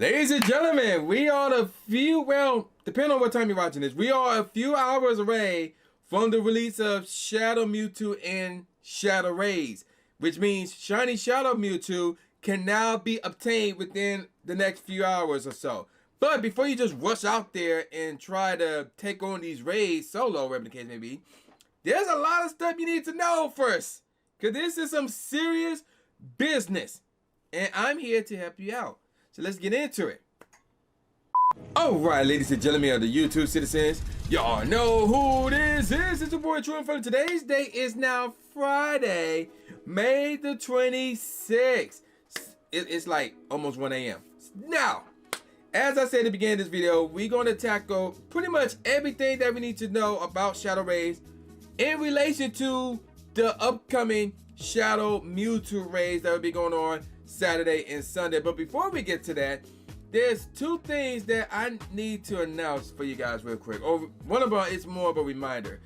Ladies and gentlemen, we are a few, well, depending on what time you're watching this, we are a few hours away from the release of Shadow Mewtwo and Shadow Rays, which means Shiny Shadow Mewtwo can now be obtained within the next few hours or so. But before you just rush out there and try to take on these raids solo, whatever the case may be, there's a lot of stuff you need to know first, because this is some serious business, and I'm here to help you out. So let's get into it. Alright, ladies and gentlemen of the YouTube citizens, y'all know who this is. It's your boy True Inferno. Today's date is now Friday, May the 26th. It's like almost 1 a.m. Now, as I said at the beginning of this video, we're going to tackle pretty much everything that we need to know about Shadow Rays in relation to the upcoming Shadow Mewtwo raids that will be going on Saturday and Sunday. But before we get to that, there's two things that I need to announce for you guys real quick. One of them is more of a reminder.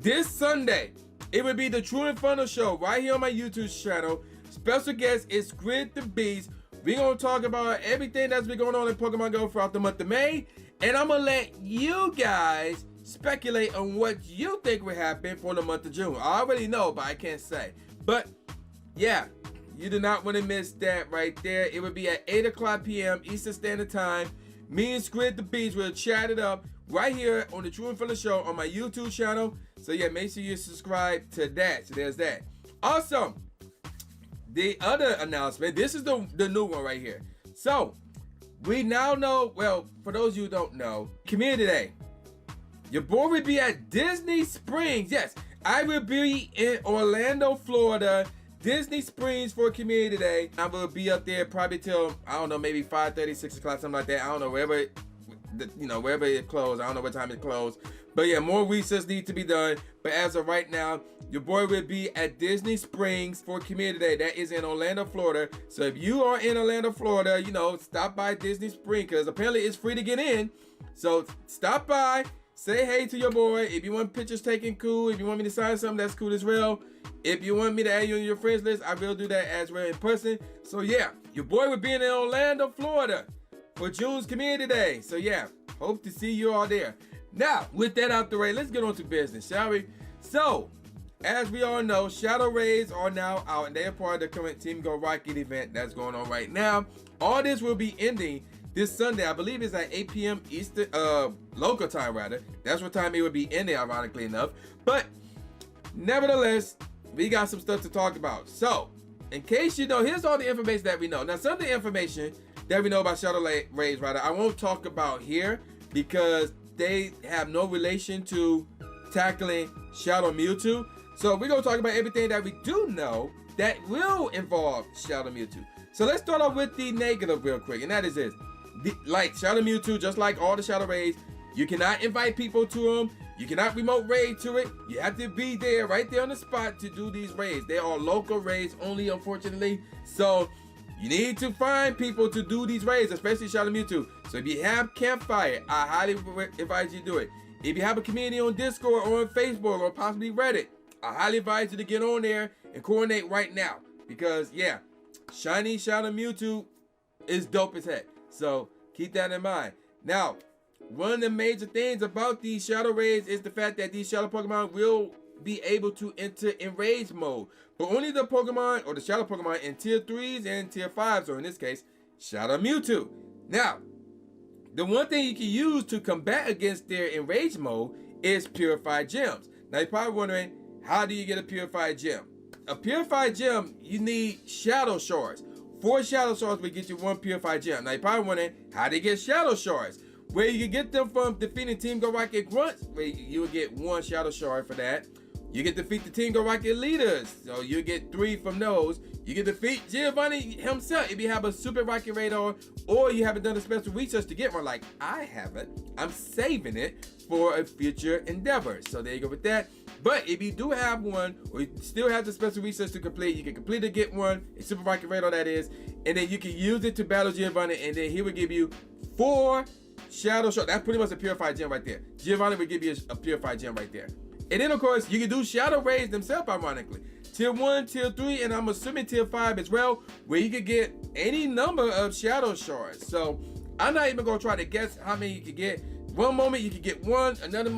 This Sunday, it will be the True Inferno show right here on my YouTube channel. Special guest is Squid the Beast. We're going to talk about everything that's been going on in Pokemon Go throughout the month of May. And I'm going to let you guys speculate on what you think will happen for the month of June. I already know, but I can't say. But yeah, you do not want to miss that right there. It will be at 8 o'clock p.m. Eastern Standard Time. Me and Squid the Beast will chat it up right here on the True Inferno show on my YouTube channel. So yeah, make sure you subscribe to that. So there's that. Also, the other announcement, this is the new one right here. So, we now know, well, for those of you who don't know, Community Day. Your boy will be at Disney Springs. Yes, I will be in Orlando, Florida, Disney Springs for Community Day. I will be up there probably till, I don't know, maybe 5:30, 6 o'clock, something like that. I don't know, wherever it closed. I don't know what time it closed. But yeah, more research needs to be done. But as of right now, your boy will be at Disney Springs for Community Day. That is in Orlando, Florida. So if you are in Orlando, Florida, stop by Disney Springs, because apparently it's free to get in. So stop by, say hey to your boy. If you want pictures taken, cool. If you want me to sign something, that's cool as well. If you want me to add you on your friends list, I will do that as well in person. So yeah, your boy will be in Orlando, Florida for June's Community Day. So yeah, hope to see you all there. Now, with that out the way, let's get on to business, shall we? So, as we all know, Shadow Rays are now out, and they are part of the current Team Go Rocket event that's going on right now. All this will be ending this Sunday. I believe it's at 8 p.m. Eastern, local time rather. That's what time it will be ending, ironically enough. But, nevertheless, we got some stuff to talk about. So, in case you know, here's all the information that we know. Now, some of the information that we know about Shadow Rays, rather, I won't talk about here because they have no relation to tackling Shadow Mewtwo. So we're going to talk about everything that we do know that will involve Shadow Mewtwo. So let's start off with the negative real quick, and that is this. Like Shadow Mewtwo, just like all the Shadow Rays, you cannot invite people to them. You cannot remote raid to it. You have to be there, right there on the spot to do these raids. They are local raids only, unfortunately. So you need to find people to do these raids, especially Shadow Mewtwo. So if you have Campfire, I highly advise you to do it. If you have a community on Discord or on Facebook or possibly Reddit, I highly advise you to get on there and coordinate right now. Because yeah, Shiny Shadow Mewtwo is dope as heck. So keep that in mind. Now, one of the major things about these Shadow Rays is the fact that these Shadow Pokemon will be able to enter enrage mode. But only the Pokemon or the Shadow Pokemon in tier 3s and tier 5s, or in this case, Shadow Mewtwo. Now, the one thing you can use to combat against their enrage mode is Purified Gems. Now, you're probably wondering, how do you get a Purified Gem? A Purified Gem, you need Shadow Shards. 4 Shadow Shards will get you 1 Purified Gem. Now, you're probably wondering, how do you get Shadow Shards? Where you can get them from defeating Team Go Rocket Grunts, where you will get 1 Shadow Shard for that. You can defeat the Team Go Rocket leaders, so you get 3 from those. You can defeat Giovanni himself if you have a Super Rocket Radar, or you haven't done a special research to get one like I haven't. I'm saving it for a future endeavor. So there you go with that. But if you do have one, or you still have the special research to complete, you can complete to get one, a Super Rocket Radar that is, and then you can use it to battle Giovanni, and then he will give you 4 Shadow Shard. That's pretty much a Purified Gem right there. Giovanni will give you a Purified Gem right there. And then of course you can do Shadow Rays themselves, ironically. Tier 1, Tier 3, and I'm assuming Tier 5 as well, where you could get any number of Shadow Shards. So I'm not even gonna try to guess how many you could get. One moment you could get 1, another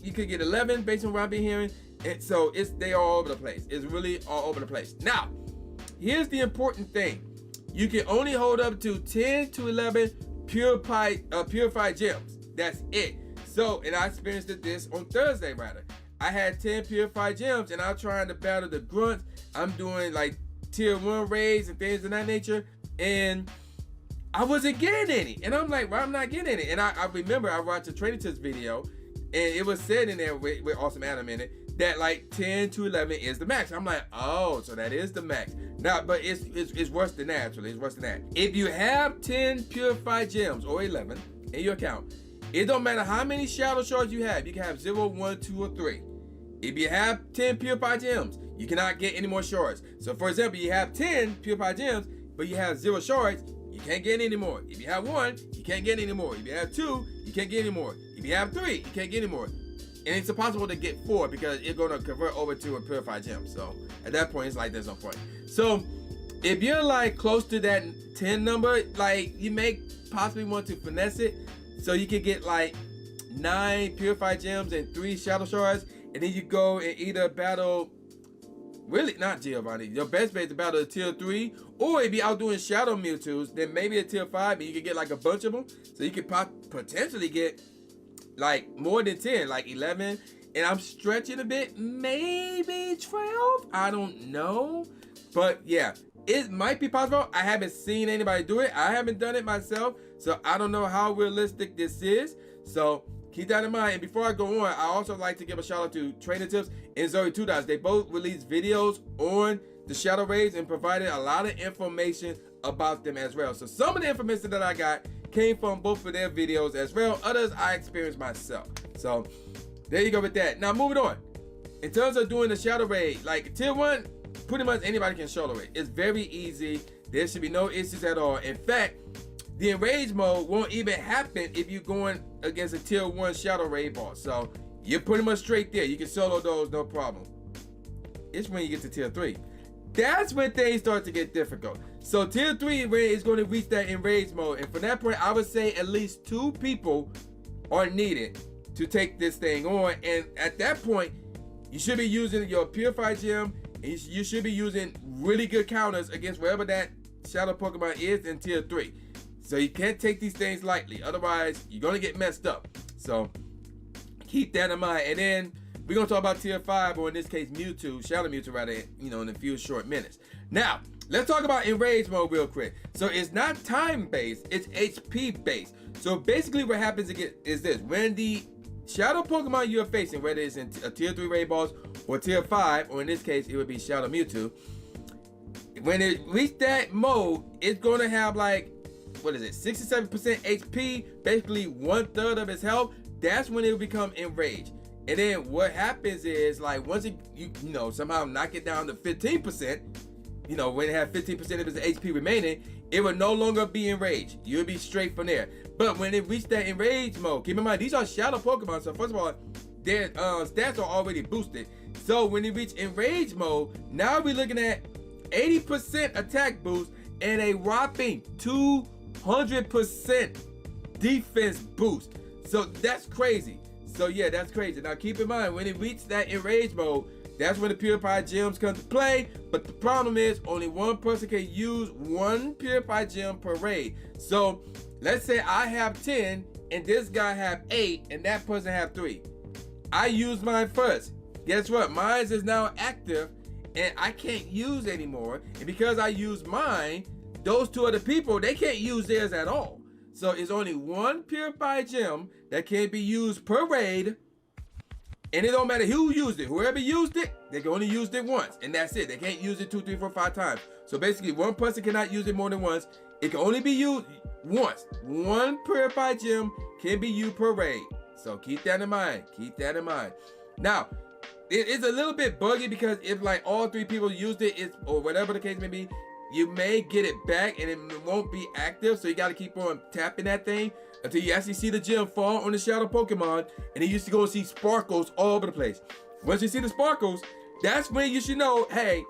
you could get 11 based on what I've been hearing. And so they are all over the place. It's really all over the place. Now, here's the important thing. You can only hold up to 10 to 11 purified gems. That's it. So, and I experienced this on Thursday rather. I had 10 purified gems and I'm trying to battle the grunts. I'm doing like tier 1 raids and things of that nature. And I wasn't getting any. And I'm like, well, I'm not getting any. And I remember I watched a Trading Tips video and it was said in there with Awesome Adam in it that like 10 to 11 is the max. I'm like, oh, so that is the max. Now, but it's worse than that, actually. It's worse than that. If you have 10 purified gems or 11 in your account, it don't matter how many Shadow Shards you have. You can have 0, 1, 2, or 3. If you have 10 purified gems, you cannot get any more shards. So for example, you have 10 purified gems, but you have 0 shards, you can't get any more. If you have 1, you can't get any more. If you have 2, you can't get any more. If you have 3, you can't get any more. And it's impossible to get 4 because it's going to convert over to a purified gem. So at that point, it's like there's no point. So if you're like close to that 10 number, like you may possibly want to finesse it. So you can get like 9 purified gems and 3 Shadow Shards. And then you go and either battle, really not Giovanni, your best bet is to battle a tier 3. Or if you're out doing Shadow Mewtwo's, then maybe a tier 5 and you can get like a bunch of them. So you could potentially get like more than 10, like 11. And I'm stretching a bit, maybe 12. I don't know. But yeah, it might be possible. I haven't seen anybody do it. I haven't done it myself. So I don't know how realistic this is. So keep that in mind. And before I go on, I also like to give a shout out to Trading Tips and Zoe 2 Dots. They both released videos on the Shadow Rays and provided a lot of information about them as well. So some of the information that I got came from both of their videos as well. Others I experienced myself. So there you go with that. Now moving on. In terms of doing the Shadow Raid, like tier 1, pretty much anybody can Shadow Raid. It's very easy. There should be no issues at all. In fact, the enrage mode won't even happen if you're going against a tier 1 Shadow Raid boss. So you're pretty much straight there. You can solo those, no problem. It's when you get to tier 3. That's when things start to get difficult. So tier 3 raid is going to reach that enrage mode. And from that point, I would say at least 2 people are needed to take this thing on. And at that point, you should be using your Purified Gem. And you should be using really good counters against wherever that Shadow Pokemon is in tier 3. So you can't take these things lightly. Otherwise, you're going to get messed up. So keep that in mind. And then we're going to talk about tier 5, or in this case, Mewtwo, Shadow Mewtwo rather, in a few short minutes. Now, let's talk about enrage mode real quick. So it's not time-based, it's HP-based. So basically what happens is this. When the Shadow Pokemon you're facing, whether it's in a tier 3 raid boss or tier 5, or in this case, it would be Shadow Mewtwo, when it reaches that mode, it's going to have like, 67% HP, basically 1/3 of its health. That's when it will become enraged. And then what happens is, like, once you somehow knock it down to 15%, when it has 15% of its HP remaining, it will no longer be enraged. You'll be straight from there. But when it reaches that enraged mode, keep in mind these are Shadow Pokemon. So first of all, their stats are already boosted. So when it reach enraged mode, now we're looking at 80% attack boost and a whopping 200% defense boost. So that's crazy. So yeah, that's crazy. Now keep in mind, when it reaches that enrage mode, that's when the Purified Gems come to play. But the problem is only one person can use 1 Purified Gem per raid. So let's say I have 10 and this guy have 8 and that person have 3. I use mine first. Guess what? Mine is now active and I can't use anymore. And because I use mine, those 2 other people, they can't use theirs at all. So it's only 1 Purified Gem that can be used per raid. And it don't matter who used it. Whoever used it, they can only use it once. And that's it. They can't use it 2, 3, 4, 5 times. So basically, one person cannot use it more than once. It can only be used once. 1 Purified Gem can be used per raid. So keep that in mind. Keep that in mind. Now, it is a little bit buggy because if like all 3 people used it, or whatever the case may be, you may get it back and it won't be active. So you got to keep on tapping that thing until you actually see the gem fall on the Shadow Pokemon. And then you used to go and see sparkles all over the place. Once you see the sparkles, that's when you should know, hey,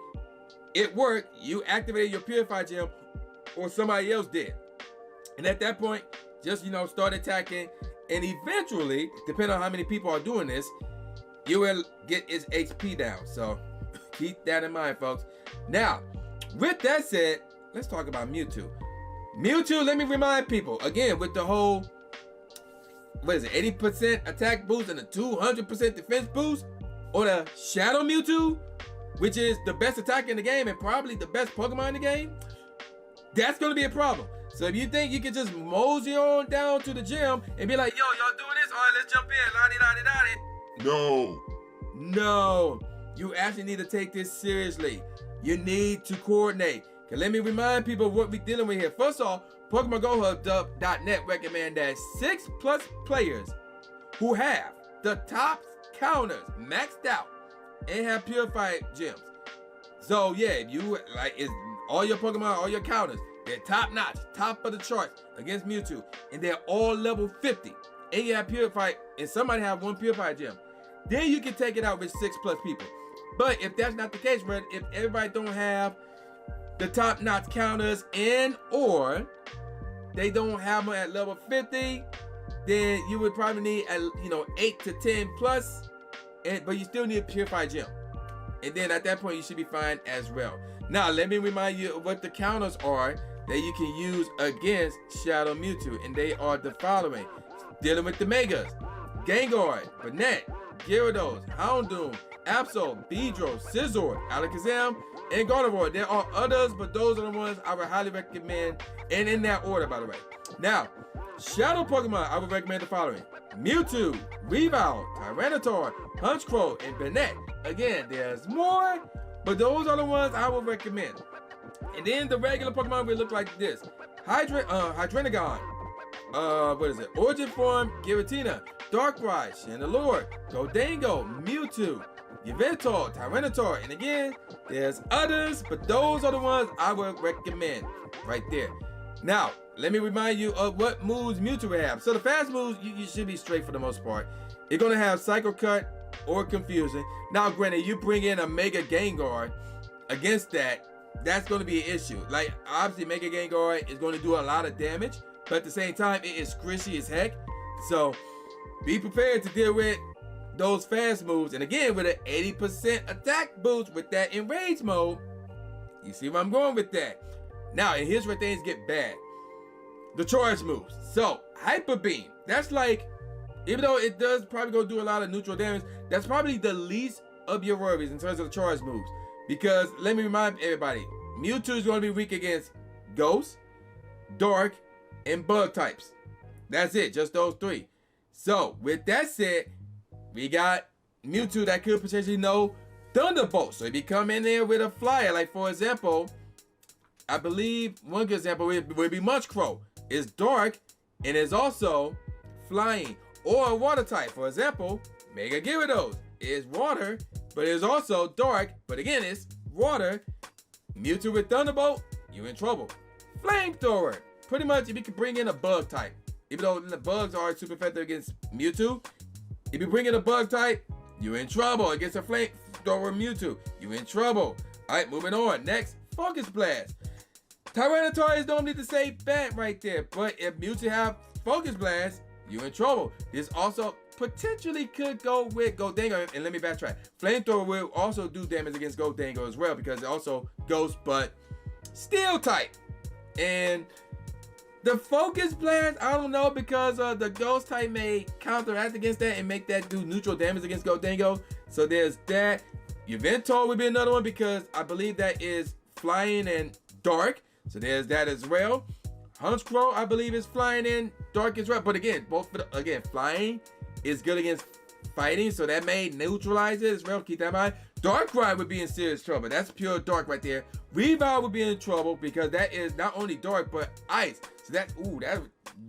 it worked. You activated your Purified gem, or somebody else did. And at that point, just, start attacking. And eventually, depending on how many people are doing this, you will get its HP down. So keep that in mind, folks. Now, with that said, let's talk about Mewtwo. Mewtwo, let me remind people, again, with the whole, 80% attack boost and a 200% defense boost, or the Shadow Mewtwo, which is the best attacker in the game and probably the best Pokemon in the game, that's going to be a problem. So if you think you can just mosey on down to the gym and be like, yo, y'all doing this? All right, let's jump in. La-di-da-di-da-di. No. You actually need to take this seriously. You need to coordinate. Okay, let me remind people of what we're dealing with here. First off, PokemonGoHub.net recommend that 6+ players who have the top counters maxed out and have Purified gems. So yeah, if you is all your Pokemon, all your counters, they're top notch, top of the charts against Mewtwo, and they're all level 50, and you have Purified, and somebody have 1 Purified gem, then you can take it out with 6+ people. But if that's not the case, right, if everybody don't have the top notch counters and or they don't have them at level 50, then you would probably need 8 to 10 plus, but you still need a Purified gem. And then at that point you should be fine as well. Now let me remind you of what the counters are that you can use against Shadow Mewtwo, and they are the following. Dealing with the Megas: Gengar, Banette, Gyarados, Houndoom, Absol, Beedrill, Scizor, Alakazam, and Gardevoir. There are others, but those are the ones I would highly recommend, and in that order, by the way. Now, Shadow Pokemon, I would recommend the following: Mewtwo, Weavile, Tyranitar, Honchkrow, and Banette. Again, there's more, but those are the ones I would recommend. And then the regular Pokemon will look like this: Hydreigon, Origin Form, Giratina, Darkrai, Chandelure, Gholdengo, Mewtwo, Yveltal, Tyranitar, and again, there's others, but those are the ones I would recommend right there. Now, let me remind you of what moves Mewtwo will have. So the fast moves, you should be straight for the most part. You're going to have Psycho Cut or Confusion. Now, granted, you bring in a Mega Gengar against that, that's going to be an issue. Like, obviously, Mega Gengar is going to do a lot of damage, but at the same time, it is squishy as heck. So be prepared to deal with those fast moves. And again, with an 80% attack boost with that enrage mode, you see where I'm going with that. Now, and here's where things get bad: the charge moves. So Hyper Beam, that's like, even though it does probably go do a lot of neutral damage, that's probably the least of your worries in terms of the charge moves. Because let me remind everybody, Mewtwo is going to be weak against Ghost, Dark, and Bug types. That's it, just those 3. So with that said, we got Mewtwo that could potentially know Thunderbolt. So if you come in there with a flyer, like for example, I believe one good example would be Munchkrow. It's dark and is also flying. Or a water type. For example, Mega Gyarados is water, but it's also dark, but again, it's water. Mewtwo with Thunderbolt, you're in trouble. Flamethrower, pretty much if you can bring in a bug type. Even though the bugs are super effective against Mewtwo, if you bring in a bug type, you're in trouble. Against a Flamethrower Mewtwo, you're in trouble. Alright, moving on. Next, Focus Blast. Tyranitar is normally the safe bet right there, but if Mewtwo have Focus Blast, you're in trouble. This also potentially could go with Gholdengo, and let me backtrack. Flamethrower will also do damage against Gholdengo as well, because it also Ghost, but Steel type. And the Focus Blast, I don't know, because the Ghost type may counteract against that and make that do neutral damage against Gholdengo. So there's that. Yveltal would be another one, because I believe that is flying and dark. So there's that as well. Honchkrow, I believe, is flying in dark as well. But again, flying is good against fighting, so that may neutralize it as well. Keep that in mind. Darkrai would be in serious trouble. That's pure dark right there. Weavile would be in trouble because that is not only dark but ice. So that's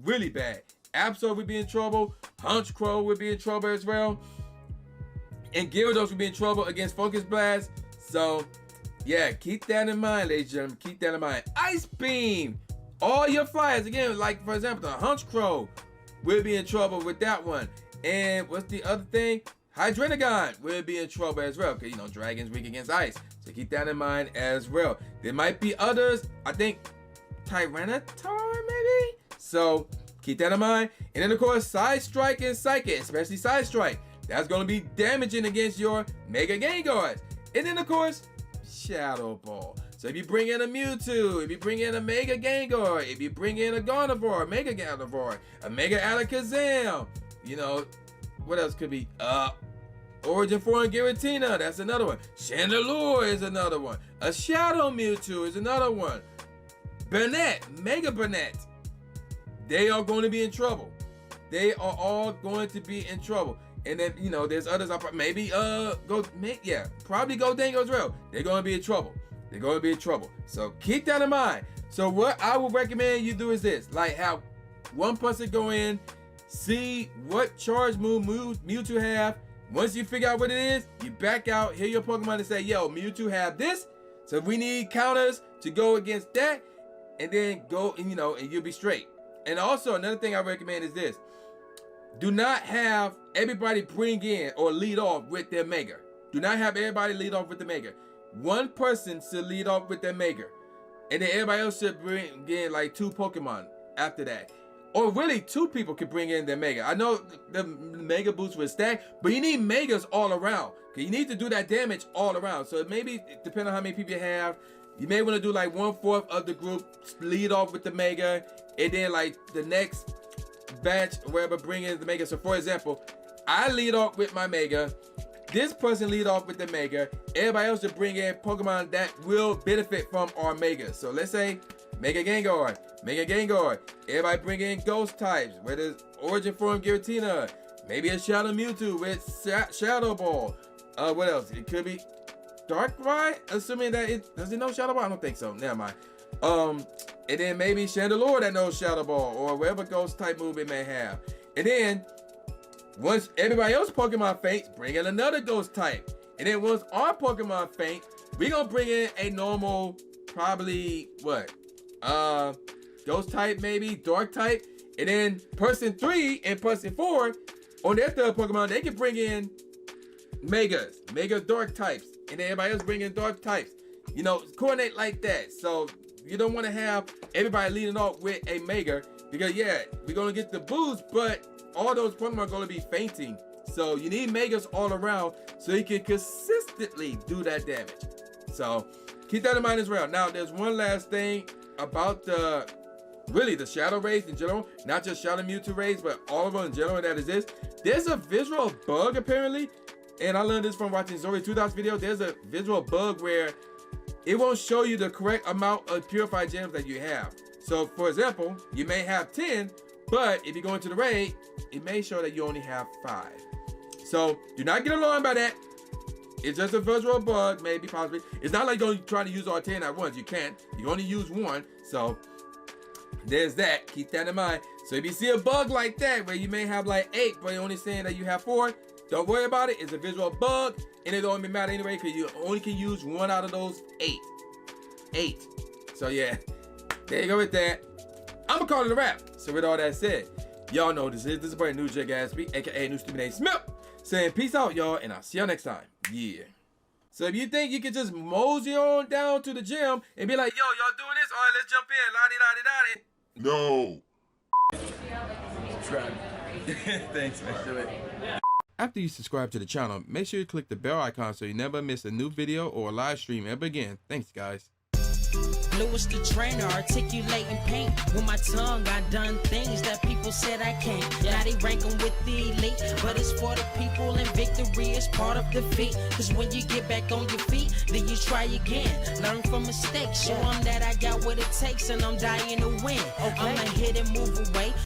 really bad. Absol would be in trouble. Honchkrow would be in trouble as well. And Gyarados would be in trouble against Focus Blast. So yeah, keep that in mind, ladies and gentlemen. Keep that in mind. Ice Beam. All your flyers, again, like for example, the Honchkrow will be in trouble with that one. And what's the other thing? Hydreigon will be in trouble as well, because, you know, dragons weak against ice. So keep that in mind as well. There might be others. I think Tyranitar, maybe? So keep that in mind. And then, of course, Side Strike and Psychic, especially Side Strike. That's going to be damaging against your Mega Gengar. And then, of course, Shadow Ball. So if you bring in a Mewtwo, if you bring in a Mega Gengar, if you bring in a Gardevoir, Mega Gardevoir, a Mega Alakazam, you know, what else could be? Origin 4 and Giratina, that's another one. Chandelure is another one. A Shadow Mewtwo is another one. Burnett, Mega Burnett. They are going to be in trouble. They are all going to be in trouble. And then, you know, there's others. Maybe probably Gholdengo as well. They're going to be in trouble. They're going to be in trouble. So keep that in mind. So what I would recommend you do is this. Like, have one person go in, see what charge move Mewtwo have. Once you figure out what it is, you back out, hear your Pokemon and say, yo, Mewtwo have this. So we need counters to go against that. And then go, and, you know, and you'll be straight. And also, another thing I recommend is this. Do not have everybody bring in or lead off with their Mega. Do not have everybody lead off with the Mega. One person should lead off with their Mega. And then everybody else should bring in like 2 Pokemon after that. Or really, 2 people could bring in their Mega. I know the Mega boost will stack, but you need Megas all around. Okay, you need to do that damage all around. So maybe, depending on how many people you have, you may want to do like 1/4 of the group lead off with the Mega. And then like the next batch, wherever, bring in the Mega. So for example, I lead off with my Mega. This person lead off with the Mega. Everybody else should bring in Pokemon that will benefit from our Mega. So let's say Mega Gengar, Mega Gengar. Everybody bring in Ghost types, whether it's Origin Form Giratina, maybe a Shadow Mewtwo with Shadow Ball. What else? It could be Darkrai, assuming that it does it know Shadow Ball? I don't think so. Never mind. And then maybe Chandelure that knows Shadow Ball, or whatever Ghost type move it may have. And then once everybody else Pokemon faints, bring in another Ghost type. And then once our Pokemon faint, we're gonna bring in a normal, probably what? Ghost type, maybe Dark type. And then person 3 and person 4 on their third Pokemon, they can bring in Mega Dark types. And then everybody else bring in Dark types. You know, coordinate like that. So you don't want to have everybody leading off with a Mega, because yeah, we're gonna get the boost, but all those Pokemon are gonna be fainting. So you need Megas all around so you can consistently do that damage. So keep that in mind as well. Now there's one last thing about the Shadow Rays in general, not just Shadow Mewtwo Rays, but all of them in general that exist. There's a visual bug apparently, and I learned this from watching Zori 2000's video. There's a visual bug where it won't show you the correct amount of purified gems that you have. So for example, you may have 10, but if you go into the raid, it may show that you only have 5. So do not get alarmed by that. It's just a visual bug, maybe, possibly. It's not like you're going to try to use all 10 at once. You can't. You can only use 1. So there's that. Keep that in mind. So if you see a bug like that, where you may have like 8, but you're only saying that you have 4, don't worry about it. It's a visual bug, and it don't even matter anyway, because you only can use 1 out of those 8. So yeah, there you go with that. I'm gonna call it a wrap. So with all that said, y'all know this is brand new J Gatsby, aka New Stupid Name Smith, saying peace out, y'all, and I'll see y'all next time. Yeah. So if you think you can just mosey on down to the gym and be like, yo, y'all doing this? All right, let's jump in. La-di-da-di-da-di. No. Subscribe. Thanks, man. Do it. After you subscribe to the channel, make sure you click the bell icon so you never miss a new video or a live stream ever again. Thanks, guys. Lewis the trainer, articulating paint. With my tongue, I done things that people said I can't. Now they rank 'em with the elite, but it's for the people, and victory is part of defeat. Cause when you get back on your feet, then you try again. Learn from mistakes, show 'em that I got what it takes, and I'm dying to win. I'ma hit and move away.